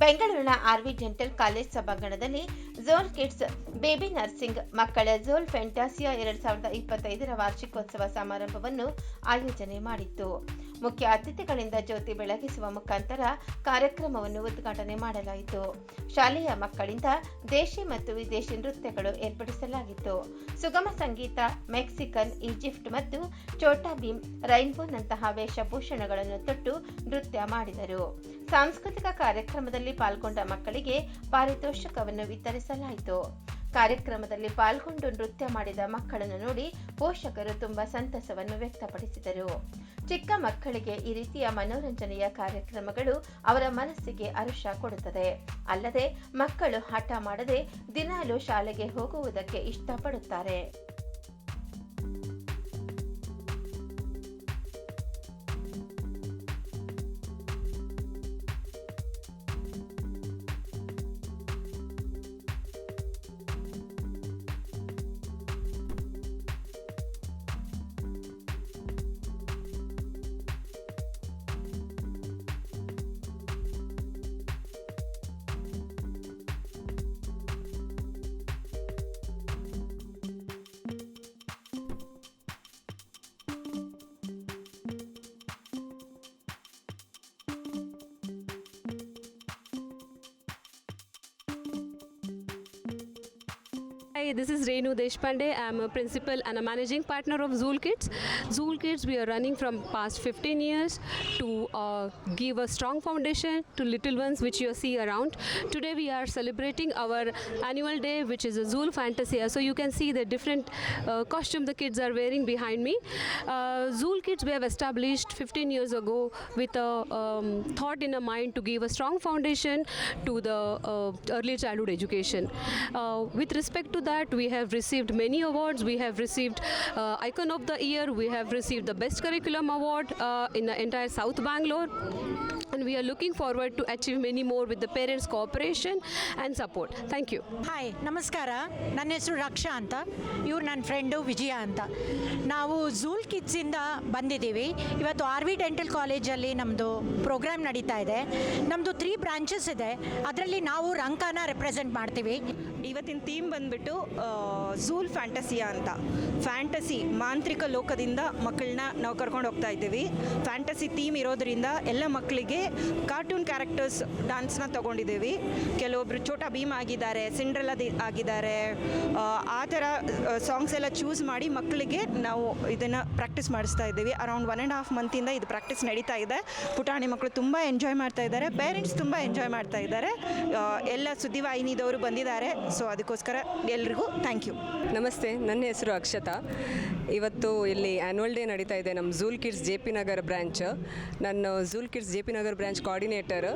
ಬೆಂಗಳೂರಿನ R V dental college ಸಭಾಂಗಣದಲ್ಲಿ ಝೋಲ್ kids baby nursing ಮಕ್ಕಳ ಝೋಲ್ ಫ್ಯಾಂಟಾಸಿಯಾ 2025ರ ವಾರ್ಷಿಕೋತ್ಸವ ಸಮಾರಂಭವನ್ನು ಆಯೋಜನೆ ಮಾಡಿತ್ತು. ಮುಖ್ಯ ಅತಿಥಿಗಳಿಂದ ಜ್ಯೋತಿ ಬೆಳಗಿಸುವ ಮುಖಾಂತರ ಕಾರ್ಯಕ್ರಮವನ್ನು ಉದ್ಘಾಟನೆ ಮಾಡಲಾಯಿತು. ಶಾಲೆಯ ಮಕ್ಕಳಿಂದ ದೇಶಿ ಮತ್ತು ವಿದೇಶಿ ನೃತ್ಯಗಳು ಏರ್ಪಡಿಸಲಾಗಿತ್ತು. ಸುಗಮ ಸಂಗೀತ, ಮೆಕ್ಸಿಕನ್, ಈಜಿಪ್ಟ್ ಮತ್ತು ಛೋಟಾ ಭೀಮ್, ರೈನ್ಬೋನಂತಹ ವೇಷಭೂಷಣಗಳನ್ನು ತೊಟ್ಟು ನೃತ್ಯ ಮಾಡಿದರು. ಸಾಂಸ್ಕೃತಿಕ ಕಾರ್ಯಕ್ರಮದಲ್ಲಿ ಪಾಲ್ಗೊಂಡ ಮಕ್ಕಳಿಗೆ ಪಾರಿತೋಷಕವನ್ನು ವಿತರಿಸಲಾಯಿತು. ಕಾರ್ಯಕ್ರಮದಲ್ಲಿ ಪಾಲ್ಗೊಂಡು ನೃತ್ಯ ಮಾಡಿದ ಮಕ್ಕಳನ್ನು ನೋಡಿ ಪೋಷಕರು ತುಂಬಾ ಸಂತಸವನ್ನು ವ್ಯಕ್ತಪಡಿಸಿದರು. ಚಿಕ್ಕ ಮಕ್ಕಳಿಗೆ ಈ ರೀತಿಯ ಮನೋರಂಜನೆಯ ಕಾರ್ಯಕ್ರಮಗಳು ಅವರ ಮನಸ್ಸಿಗೆ ಹರುಷ ಕೊಡುತ್ತದೆ. ಅಲ್ಲದೆ ಮಕ್ಕಳು ಹಠ ಮಾಡದೆ ದಿನಾಲೂ ಶಾಲೆಗೆ ಹೋಗುವುದಕ್ಕೆ ಇಷ್ಟಪಡುತ್ತಾರೆ. Hi, this is Renu Deshpande. I am a principal and a managing partner of Zool Kids. Zool Kids, we are running from past 15 years to give a strong foundation to little ones which you see around. Today we are celebrating our annual day, which is a Zool Fantasia. So you can see the different costume the kids are wearing behind me. Zool Kids we have established 15 years ago with a thought in a mind to give a strong foundation to the early childhood education. With respect to that, we have received many awards. We have received Icon of the Year. We have received the Best Curriculum Award in the entire South Bangalore. And we are looking forward to achieve many more with the parents' cooperation and support. Thank you. Hi ನಮಸ್ಕಾರ, ನನ್ನ ಹೆಸರು ರಕ್ಷಾ ಅಂತ. ಇವ್ರು ನನ್ನ friend ವಿಜಯ ಅಂತ. ನಾವು ಝೂಲ್ ಕಿಡ್ಸಿಂದ ಬಂದಿದ್ದೀವಿ. ಇವತ್ತು ಆರ್ ವಿ ಡೆಂಟಲ್ ಕಾಲೇಜಲ್ಲಿ ನಮ್ಮದು ಪ್ರೋಗ್ರಾಮ್ ನಡೀತಾ ಇದೆ. ನಮ್ಮದು 3 ಬ್ರಾಂಚಸ್ ಇದೆ. ಅದರಲ್ಲಿ ನಾವು ರಂಕಾನ ರೆಪ್ರೆಸೆಂಟ್ ಮಾಡ್ತೀವಿ. ಇವತ್ತಿನ ಥೀಮ್ ಬಂದುಬಿಟ್ಟು ಝೂಲ್ ಫ್ಯಾಂಟಸಿಯಾ ಅಂತ. ಫ್ಯಾಂಟಸಿ ಮಾಂತ್ರಿಕ ಲೋಕದಿಂದ ಮಕ್ಕಳನ್ನ ನಾವು ಕರ್ಕೊಂಡು ಹೋಗ್ತಾ ಇದ್ದೀವಿ. ಫ್ಯಾಂಟಸಿ ಥೀಮ್ ಇರೋದರಿಂದ ಎಲ್ಲ ಮಕ್ಕಳಿಗೆ ಕಾರ್ಟೂನ್ ಕ್ಯಾರೆಕ್ಟರ್ಸ್ ಡ್ಯಾನ್ಸ್ನ ತೊಗೊಂಡಿದ್ದೀವಿ. ಕೆಲವೊಬ್ಬರು ಛೋಟಾ ಭೀಮ್ ಆಗಿದ್ದಾರೆ, ಸಿಂಡ್ರೆಲ್ಲಾ ಆಗಿದ್ದಾರೆ. ಆ ಥರ ಸಾಂಗ್ಸ್ ಎಲ್ಲ ಚೂಸ್ ಮಾಡಿ ಮಕ್ಕಳಿಗೆ ನಾವು ಇದನ್ನು ಪ್ರಾಕ್ಟೀಸ್ ಮಾಡಿಸ್ತಾ ಇದ್ದೀವಿ. ಅರೌಂಡ್ 1.5 ಮಂತಿಂದ ಇದು ಪ್ರಾಕ್ಟೀಸ್ ನಡೀತಾ ಇದೆ. ಪುಟಾಣಿ ಮಕ್ಕಳು ತುಂಬ ಎಂಜಾಯ್ ಮಾಡ್ತಾ ಇದ್ದಾರೆ, ಪೇರೆಂಟ್ಸ್ ತುಂಬ ಎಂಜಾಯ್ ಮಾಡ್ತಾ ಇದ್ದಾರೆ. ಎಲ್ಲ ಸುದ್ದಿವಾಹಿನಿದವರು ಬಂದಿದ್ದಾರೆ. ಸೊ ಅದಕ್ಕೋಸ್ಕರ ಎಲ್ರಿಗೂ ಥ್ಯಾಂಕ್ ಯು. ನಮಸ್ತೆ, ನನ್ನ ಹೆಸರು ಅಕ್ಷತಾ. ಇವತ್ತು ಇಲ್ಲಿ ಆ್ಯನ್ಯುವಲ್ ಡೇ ನಡೀತಾ ಇದೆ ನಮ್ಮ Zool Kids J P Nagar branch. ನಾನು Zool Kids J P Nagar branch coordinator.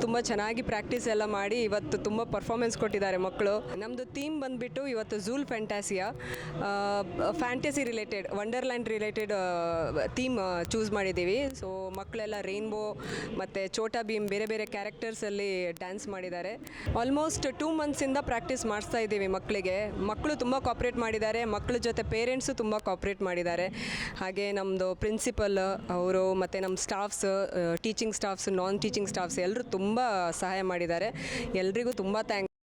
ತುಂಬ ಚೆನ್ನಾಗಿ ಪ್ರಾಕ್ಟೀಸ್ ಎಲ್ಲ ಮಾಡಿ ಇವತ್ತು ತುಂಬ ಪರ್ಫಾರ್ಮೆನ್ಸ್ ಕೊಟ್ಟಿದ್ದಾರೆ ಮಕ್ಕಳು. ನಮ್ಮದು ಥೀಮ್ ಬಂದುಬಿಟ್ಟು ಇವತ್ತು Zool Fantasia, fantasy related, wonderland related theme choose ಮಾಡಿದ್ದೀವಿ. ಸೊ ಮಕ್ಕಳೆಲ್ಲ ರೈನ್ಬೋ ಮತ್ತು ಛೋಟಾ ಭೀಮ್ ಬೇರೆ ಬೇರೆ ಕ್ಯಾರೆಕ್ಟರ್ಸಲ್ಲಿ ಡ್ಯಾನ್ಸ್ ಮಾಡಿದ್ದಾರೆ. ಆಲ್ಮೋಸ್ಟ್ 2 ಮಂತ್ಸಿಂದ ಪ್ರಾಕ್ಟೀಸ್ ಮಾಡಿಸ್ತಾ ಇದ್ದೀವಿ ಮಕ್ಕಳಿಗೆ. ಮಕ್ಕಳು ತುಂಬ ಕೋಪ್ರೇಟ್ ಮಾಡಿದ್ದಾರೆ, ಮಕ್ಕಳ ಜೊತೆ ಪೇರೆಂಟ್ಸು ತುಂಬ ಕೋಪ್ರೇಟ್ ಮಾಡಿದ್ದಾರೆ. ಹಾಗೆ ನಮ್ಮದು ಪ್ರಿನ್ಸಿಪಲ್ ಅವರು ಮತ್ತು ನಮ್ಮ ಸ್ಟಾಫ್ಸ್, ಟೀಚಿಂಗ್ ಸ್ಟಾಫ್ಸ್, ನಾನ್ ಟೀಚಿಂಗ್ ಸ್ಟಾಫ್ಸ್ ಎಲ್ಲರೂ ತುಂಬ ಸಹಾಯ ಮಾಡಿದ್ದಾರೆ. ಎಲ್ರಿಗೂ ತುಂಬ ಥ್ಯಾಂಕ್ಸ್.